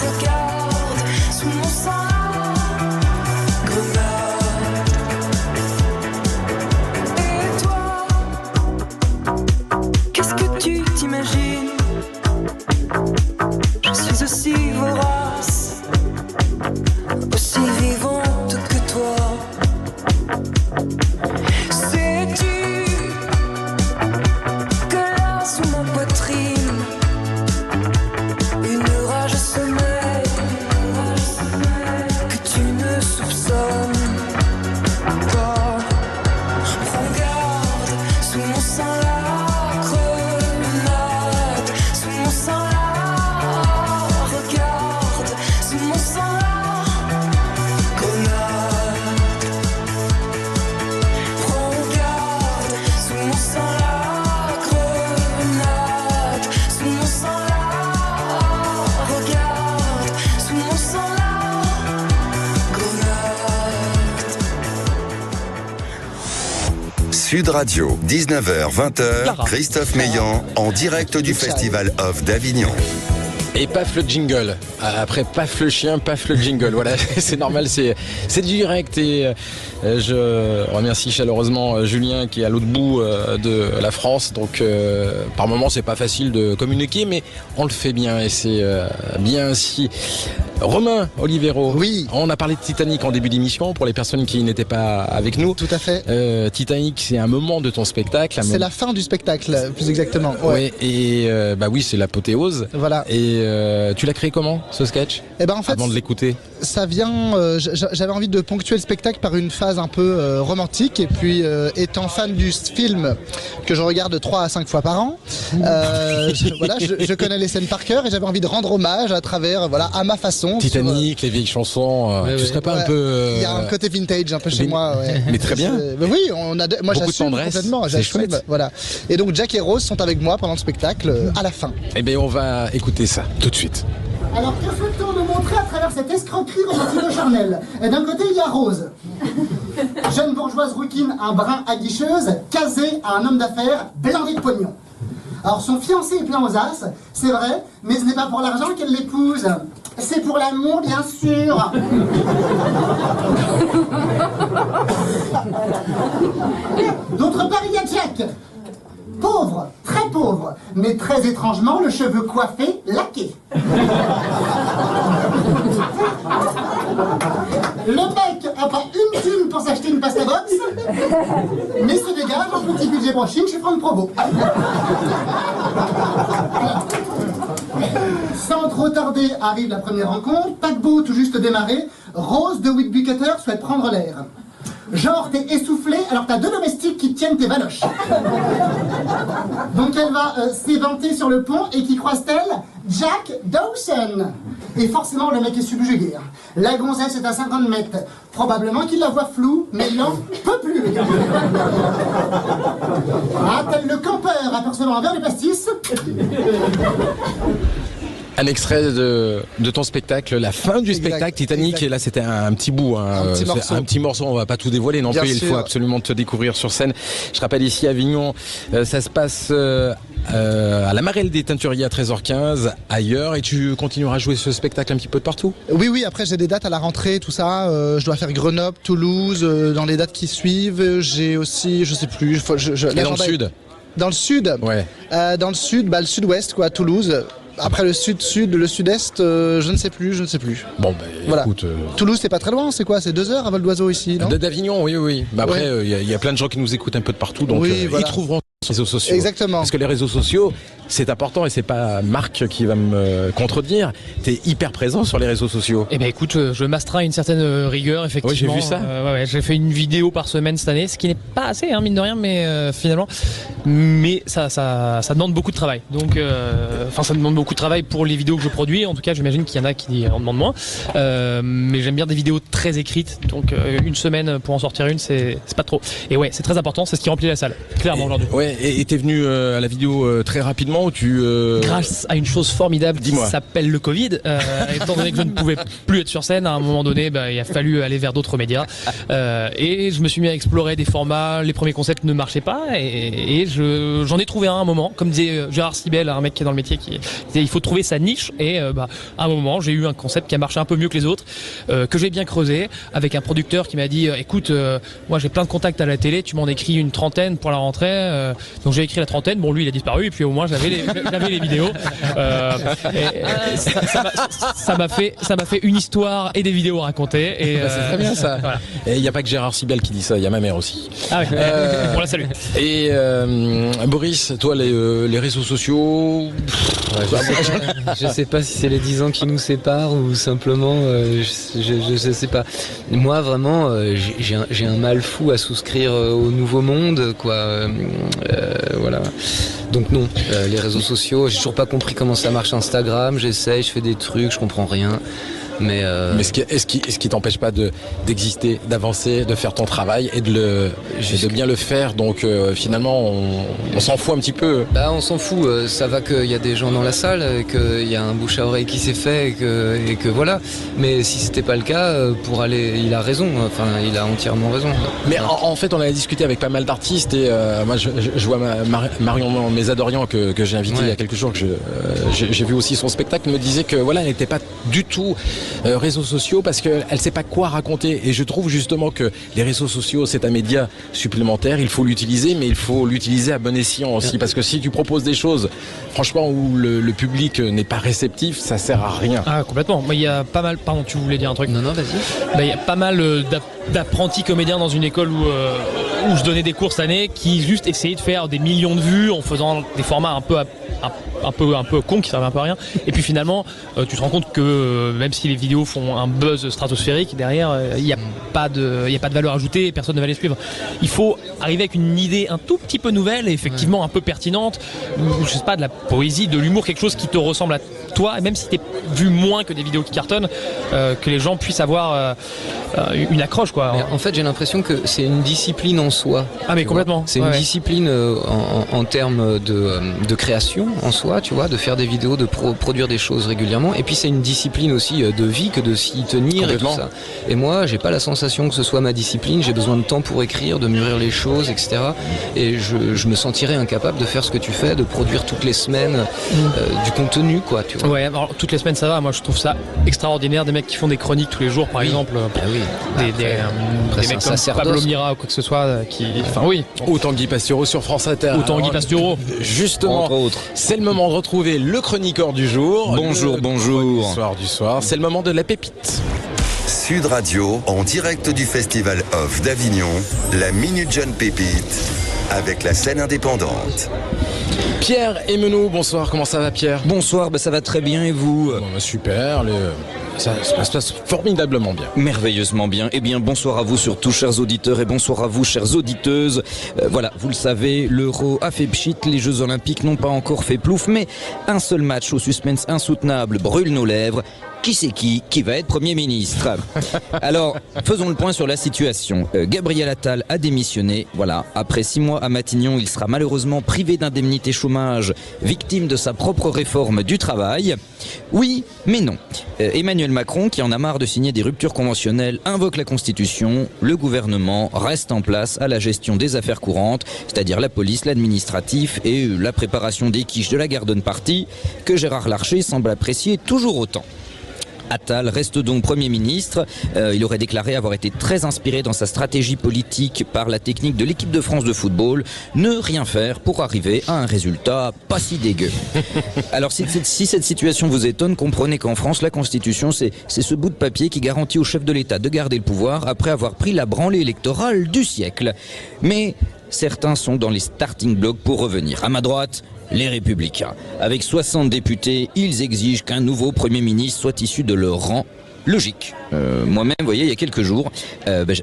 Regarde, sous mon sang la grenade. Et toi, qu'est-ce que tu t'imagines? Je suis aussi vorace, aussi vivante que toi. Sais-tu que là sous ma poitrine, une rage sommeille que tu ne soupçonnes pas. Regarde, sous mon sang la grenade, sous mon sang la. Regarde, sous mon sang la grenade. Regarde, sous mon sang la grenade, sous mon sang la. Regarde, sous mon sang la grenade. Sud Radio, 19h-20h, Clara. Christophe Meillan, en direct du Festival Off d'Avignon. Et paf le jingle. Après paf le chien, paf le jingle. Voilà, c'est normal, c'est direct. Et je remercie chaleureusement Julien qui est à l'autre bout de la France. Donc par moments c'est pas facile de communiquer, mais on le fait bien et c'est bien ainsi. Romain Olivero, Oui. On a parlé de Titanic en début d'émission pour les personnes qui n'étaient pas avec nous. Tout à fait. Titanic, c'est un moment de ton spectacle. C'est la fin du spectacle, plus exactement. Ouais. Ouais, et bah oui, c'est l'apothéose. Voilà. Et tu l'as créé comment, ce sketch? Et ben en fait, Avant de l'écouter. ça vient. J'avais envie de ponctuer le spectacle par une phase un peu romantique. Et puis, étant fan du film que je regarde 3 à 5 fois par an, je connais les scènes par cœur et j'avais envie de rendre hommage à travers, à ma façon. Titanic, les vieilles chansons. Tu serais pas un peu. Il y a un côté vintage un peu chez moi. Ouais. Mais très bien. Oui, moi Beaucoup de j'assume tendresse, complètement. c'est J'assume, chouette. voilà. Et donc Jack et Rose sont avec moi pendant le spectacle à la fin. Eh bien, on va écouter ça tout de suite. Alors que souhaite-t-on nous montrer à travers cette escroquerie romantico-charnelle? Et d'un côté, il y a Rose. Jeune bourgeoise rouquine, un brin aguicheuse, casée à un homme d'affaires, blindé de pognon. Alors son fiancé est plein aux as, c'est vrai, mais ce n'est pas pour l'argent qu'elle l'épouse. C'est pour l'amour, bien sûr. D'autre part, il y a Jack. Pauvre, très pauvre, mais très étrangement, le cheveu coiffé, laqué. Le mec a pas une thune pour s'acheter une pasta box, mais se dégage un petit budget brushing chez Franck Provo. Sans trop tarder, arrive la première rencontre, paquebot tout juste démarré, Rose de Whitby Cutter souhaite prendre l'air. Genre, t'es essoufflé alors t'as 2 domestiques qui tiennent tes valoches. Donc elle va s'éventer sur le pont et qui croise-t-elle Jack Dawson. Et forcément, le mec est subjugué. La gonzesse est à 50 mètres. Probablement qu'il la voit floue, mais il n'en peut plus, le gars. Tel le campeur apercevant un verre de pastis. Un extrait de ton spectacle, la fin du spectacle Titanic, et là c'était un petit bout, un petit morceau, on va pas tout dévoiler non plus, il faut absolument te découvrir sur scène. Je rappelle ici à Avignon, ça se passe à la Marelle des Teinturiers à 13h15, ailleurs, et tu continueras à jouer ce spectacle un petit peu de partout? Oui, après j'ai des dates à la rentrée, tout ça, je dois faire Grenoble, Toulouse, dans les dates qui suivent, j'ai aussi, je sais plus... Et dans le sud? Dans le sud? Ouais. Dans le sud, le sud-ouest, quoi, Toulouse. Après le sud-sud, le sud-est, je ne sais plus. Bon, voilà. Écoute, Toulouse, c'est pas très loin, c'est quoi? C'est 2 heures à vol d'oiseau ici, non? D'Avignon, oui. Bah, après, il y a plein de gens qui nous écoutent un peu de partout, donc ils trouveront sur les réseaux sociaux. Exactement. Parce que les réseaux sociaux, c'est important, et c'est pas Marc qui va me contredire. T'es hyper présent sur les réseaux sociaux. Eh ben écoute, je m'astreins à une certaine rigueur, effectivement. Oui, j'ai vu ça. J'ai fait une vidéo par semaine cette année, ce qui n'est pas assez, mine de rien, mais finalement. Mais ça demande beaucoup de travail. Donc, ça demande beaucoup de travail pour les vidéos que je produis. En tout cas, j'imagine qu'il y en a qui en demandent moins. Mais j'aime bien des vidéos très écrites. Donc, une semaine pour en sortir une, c'est pas trop. Et ouais, c'est très important. C'est ce qui remplit la salle, clairement aujourd'hui. Ouais. Et t'es venu à la vidéo très rapidement ou tu grâce à une chose formidable qui s'appelle le Covid. Étant donné que je ne pouvais plus être sur scène, à un moment donné, il a fallu aller vers d'autres médias. Et je me suis mis à explorer des formats. Les premiers concepts ne marchaient pas, et j'en ai trouvé un moment. Comme disait Gérard Sibel, un mec qui est dans le métier, qui disait il faut trouver sa niche. Et à un moment, j'ai eu un concept qui a marché un peu mieux que les autres, que j'ai bien creusé, avec un producteur qui m'a dit écoute, moi j'ai plein de contacts à la télé, tu m'en écris une trentaine pour la rentrée. Donc j'ai écrit la trentaine. Bon, lui il a disparu, et puis au moins j'avais les vidéos. Ça m'a fait une histoire et des vidéos à raconter. Et c'est très bien ça. Voilà. Et il n'y a pas que Gérard Sibel qui dit ça, il y a ma mère aussi. Ah oui, on la salue. Et Boris, toi les réseaux sociaux, je sais pas si c'est les 10 ans qui nous séparent ou simplement je sais pas. Moi vraiment j'ai un mal fou à souscrire au nouveau monde, quoi. Voilà. Donc non, les réseaux sociaux, j'ai toujours pas compris comment ça marche Instagram, j'essaye, je fais des trucs, je comprends rien. Mais est-ce qui t'empêche pas d'exister, d'avancer, de faire ton travail et de bien le faire? Donc finalement on s'en fout un petit peu. On s'en fout, ça va qu'il y a des gens dans la salle, qu'il y a un bouche à oreille qui s'est fait et que voilà. Mais si c'était pas le cas, pour aller, il a raison, il a entièrement raison. Mais en fait on a discuté avec pas mal d'artistes, et moi je vois Marion Mésadorian que j'ai invité il y a quelques jours, que j'ai vu aussi son spectacle, me disait que voilà, elle n'était pas du tout réseaux sociaux parce qu'elle sait pas quoi raconter. Et je trouve justement que les réseaux sociaux, c'est un média supplémentaire, il faut l'utiliser, mais il faut l'utiliser à bon escient aussi, parce que si tu proposes des choses franchement où le public n'est pas réceptif, ça sert à rien. Ah, complètement. Il y a pas mal, pardon, tu voulais dire un truc? Non, vas-y. Il y a pas mal d'apprentis comédiens dans une école où je donnais des cours cette année, qui juste essayaient de faire des millions de vues en faisant des formats un peu cons qui servent un peu à rien, et puis finalement tu te rends compte que même si les vidéos font un buzz stratosphérique, derrière il n'y a pas de valeur ajoutée et personne ne va les suivre. Il faut arriver avec une idée un tout petit peu nouvelle et effectivement un peu pertinente, je sais pas, de la poésie, de l'humour, quelque chose qui te ressemble à toi, et même si t'es vu moins que des vidéos qui cartonnent, que les gens puissent avoir une accroche, quoi. Mais en fait j'ai l'impression que c'est une discipline en soi. Ah mais complètement. C'est une discipline en termes de création en soi, tu vois, de faire des vidéos, de produire des choses régulièrement, et puis c'est une discipline aussi de vie, que de s'y tenir et tout ça. Et moi j'ai pas la sensation que ce soit ma discipline, j'ai besoin de temps pour écrire, de mûrir les choses, etc. Et je me sentirais incapable de faire ce que tu fais, de produire toutes les semaines du contenu, quoi, tu vois. Ouais, alors toutes les semaines ça va, moi je trouve ça extraordinaire, des mecs qui font des chroniques tous les jours par exemple. Des mecs comme Pablo Mira ou quoi que ce soit ou Tanguy Pastureau sur France Inter. Ou Tanguy Pastureau. Justement, entre autres. C'est le moment de retrouver le chroniqueur du jour. Bonjour. Du soir. C'est le moment de la pépite. Sud Radio, en direct du Festival Off d'Avignon, la Minute Jeune Pépite, avec la scène indépendante. Pierre Emenou, bonsoir, comment ça va Pierre? Bonsoir, ça va très bien et vous? Super, ça se passe formidablement bien. Merveilleusement bien. Eh bien, bonsoir à vous surtout, chers auditeurs, et bonsoir à vous, chères auditeuses. Voilà, vous le savez, l'Euro a fait pchit, les Jeux Olympiques n'ont pas encore fait plouf, mais un seul match au suspense insoutenable brûle nos lèvres. Qui c'est qui va être Premier ministre? Alors, faisons le point sur la situation. Gabriel Attal a démissionné. Voilà, après 6 mois à Matignon, il sera malheureusement privé d'indemnité chômage, victime de sa propre réforme du travail. Oui, mais non. Emmanuel Macron, qui en a marre de signer des ruptures conventionnelles, invoque la Constitution. Le gouvernement reste en place à la gestion des affaires courantes, c'est-à-dire la police, l'administratif et la préparation des quiches de la Garden Party, que Gérard Larcher semble apprécier toujours autant. Attal reste donc Premier ministre. Il aurait déclaré avoir été très inspiré dans sa stratégie politique par la technique de l'équipe de France de football, ne rien faire pour arriver à un résultat pas si dégueu. Alors si cette situation vous étonne, comprenez qu'en France, la Constitution, c'est ce bout de papier qui garantit au chef de l'État de garder le pouvoir après avoir pris la branlée électorale du siècle. Mais certains sont dans les starting blocks pour revenir. À ma droite, les Républicains. Avec 60 députés, ils exigent qu'un nouveau Premier ministre soit issu de leur rang. Logique. Moi-même, vous voyez, il y a quelques jours,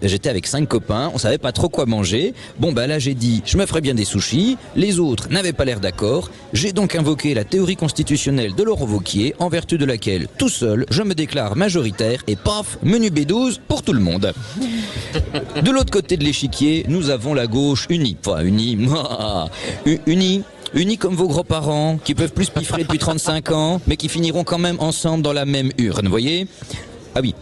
j'étais avec 5 copains, on savait pas trop quoi manger. Là, j'ai dit, je me ferais bien des sushis. Les autres n'avaient pas l'air d'accord. J'ai donc invoqué la théorie constitutionnelle de Laurent Wauquiez, en vertu de laquelle, tout seul, je me déclare majoritaire et paf, menu B12 pour tout le monde. De l'autre côté de l'échiquier, nous avons la gauche unie. Enfin, unis comme vos grands-parents, qui peuvent plus piffrer depuis 35 ans, mais qui finiront quand même ensemble dans la même urne, vous voyez? Ah oui,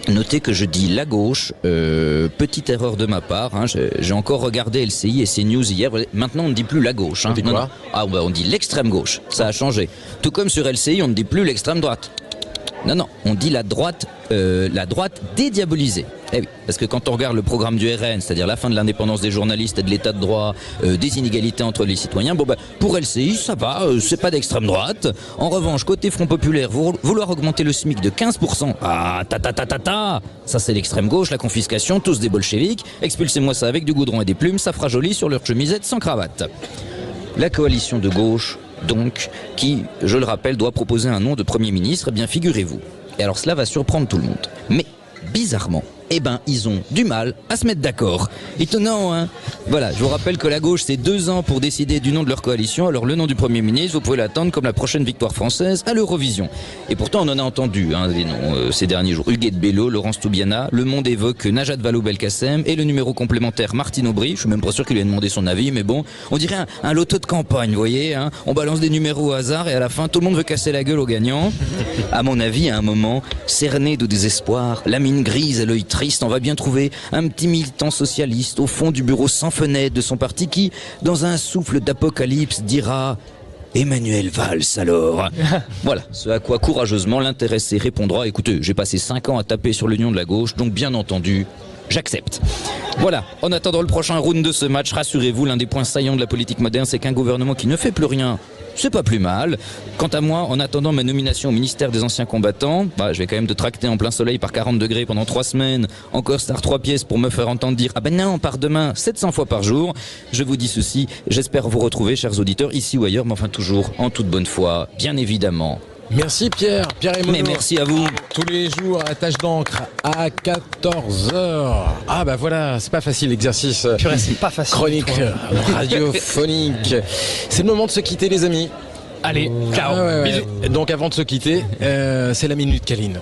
notez que je dis la gauche, petite erreur de ma part, j'ai encore regardé LCI et CNews hier, maintenant on ne dit plus la gauche. On dit quoi? On dit l'extrême gauche, ça a changé. Tout comme sur LCI, on ne dit plus l'extrême droite. Non, on dit la droite dédiabolisée. Eh oui, parce que quand on regarde le programme du RN, c'est-à-dire la fin de l'indépendance des journalistes et de l'état de droit, des inégalités entre les citoyens, pour LCI, ça va, c'est pas d'extrême droite. En revanche, côté Front Populaire, vouloir augmenter le SMIC de 15%, ça c'est l'extrême gauche, la confiscation, tous des bolcheviks, expulsez-moi ça avec du goudron et des plumes, ça fera joli sur leur chemisette sans cravate. La coalition de gauche, donc, qui, je le rappelle, doit proposer un nom de Premier ministre, eh bien figurez-vous. Et alors cela va surprendre tout le monde. Mais, bizarrement, ils ont du mal à se mettre d'accord. Étonnant, hein? Voilà, je vous rappelle que la gauche, c'est 2 ans pour décider du nom de leur coalition. Alors le nom du Premier ministre, vous pouvez l'attendre comme la prochaine victoire française à l'Eurovision. Et pourtant, on en a entendu des noms ces derniers jours. Huguette Bello, Laurence Toubiana, Le Monde évoque Najat Vallaud-Belkacem et le numéro complémentaire Martine Aubry. Je suis même pas sûr qu'il lui ait demandé son avis, mais bon, on dirait un loto de campagne, vous voyez, hein? On balance des numéros au hasard et à la fin, tout le monde veut casser la gueule aux gagnants. À mon avis, à un moment, cerné de désespoir, la mine grise et l'œil triste, on va bien trouver un petit militant socialiste au fond du bureau sans fenêtre de son parti qui, dans un souffle d'apocalypse, dira « Emmanuel Valls alors ?» Voilà, ce à quoi courageusement l'intéressé répondra « Écoutez, j'ai passé 5 ans à taper sur l'union de la gauche, donc bien entendu, j'accepte. » Voilà, en attendant le prochain round de ce match, rassurez-vous, l'un des points saillants de la politique moderne, c'est qu'un gouvernement qui ne fait plus rien, c'est pas plus mal. Quant à moi, en attendant ma nomination au ministère des Anciens Combattants, je vais quand même te tracter en plein soleil par 40 degrés pendant 3 semaines, en costard 3 pièces pour me faire entendre dire « Ah ben non, on part demain 700 fois par jour ». Je vous dis ceci, j'espère vous retrouver, chers auditeurs, ici ou ailleurs, mais enfin toujours en toute bonne foi, bien évidemment. Merci Pierre Emenou. Mais merci à vous. Tous les jours à tâche d'encre à 14h. Ah voilà, c'est pas facile l'exercice. C'est pas facile. Chronique radiophonique. C'est le moment de se quitter les amis. Allez, ciao. Bisous. Donc avant de se quitter, c'est la Minute Câline.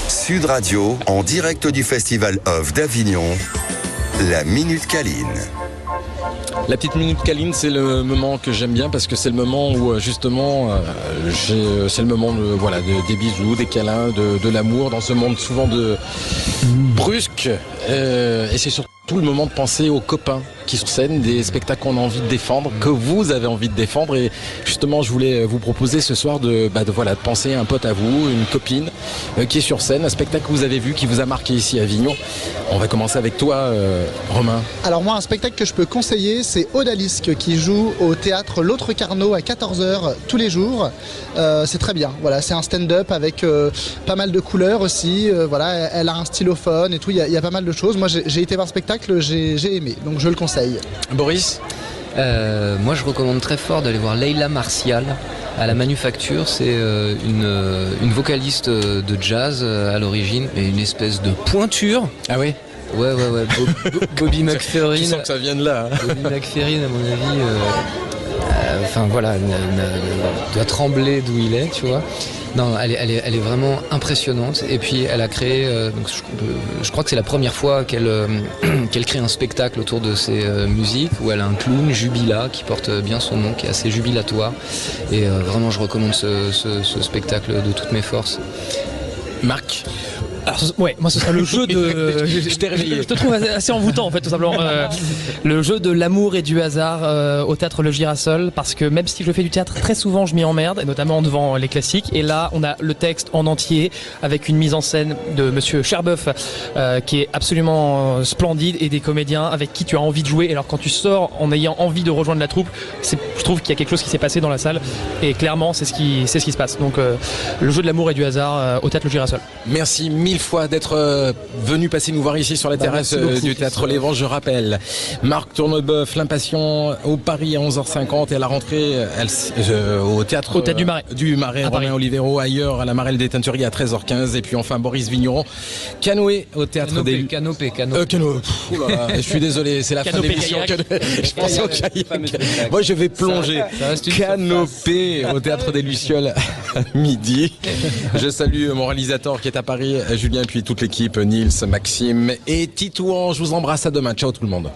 Sud Radio, en direct du Festival of d'Avignon, la Minute Câline. La petite minute câline, c'est le moment que j'aime bien parce que c'est le moment où justement c'est le moment des bisous, des câlins, de l'amour dans ce monde souvent de brusque et c'est surtout le moment de penser aux copains qui sont sur scène, des spectacles qu'on a envie de défendre, que vous avez envie de défendre et justement je voulais vous proposer ce soir de penser à un pote à vous, une copine qui est sur scène, un spectacle que vous avez vu, qui vous a marqué ici à Avignon. On va commencer avec toi Romain. Alors moi un spectacle que je peux conseiller c'est Odalisque qui joue au théâtre L'Autre Carnot à 14h tous les jours. C'est très bien, voilà, c'est un stand-up avec pas mal de couleurs aussi, elle a un stylophone et tout, il y a pas mal de choses. Moi j'ai été voir le spectacle, j'ai aimé, donc je le conseille. Boris? Moi, je recommande très fort d'aller voir Leila Martial à la Manufacture. C'est une vocaliste de jazz à l'origine, mais une espèce de pointure. Ah oui. Ouais. Bobby McFerrin. Tu sens que ça vient de là. Hein. Bobby McFerrin, à mon avis, doit trembler d'où il est, tu vois. Non, elle est vraiment impressionnante. Et puis elle a créé, donc je crois que c'est la première fois qu'elle crée un spectacle autour de ses musiques, où elle a un clown, Jubila, qui porte bien son nom, qui est assez jubilatoire. Et vraiment, je recommande ce spectacle de toutes mes forces. Marc? Alors, ouais, moi ce sera le jeu de. Je t'ai réveillé. Je te trouve assez envoûtant en fait, tout simplement. Le jeu de l'amour et du hasard au théâtre Le Girasol, parce que même si je fais du théâtre très souvent, je m'y emmerde, et notamment devant les classiques. Et là, on a le texte en entier avec une mise en scène de Monsieur Cherboeuf qui est absolument splendide, et des comédiens avec qui tu as envie de jouer. Et alors, quand tu sors en ayant envie de rejoindre la troupe, je trouve qu'il y a quelque chose qui s'est passé dans la salle, et clairement, c'est ce qui se passe. Donc, le jeu de l'amour et du hasard au théâtre Le Girasol. Merci mille fois d'être venu passer nous voir ici sur la terrasse du Théâtre Les Vents. Je rappelle, Marc Tourneboeuf, L'Impatient au Paris à 11h50 et à la rentrée au théâtre du Marais Romain Olivero, ailleurs à la Marelle des Teinturies à 13h15, et puis enfin Boris Vigneron, Canoë au Théâtre des Canopé. Je suis désolé, c'est la fin de l'émission. Je pense au kayak. Moi je vais plonger. Canopé au Théâtre des Lucioles à midi. Je salue mon réalisateur qui est à Paris, Julien, et puis toute l'équipe, Nils, Maxime et Titouan. Je vous embrasse, à demain. Ciao tout le monde.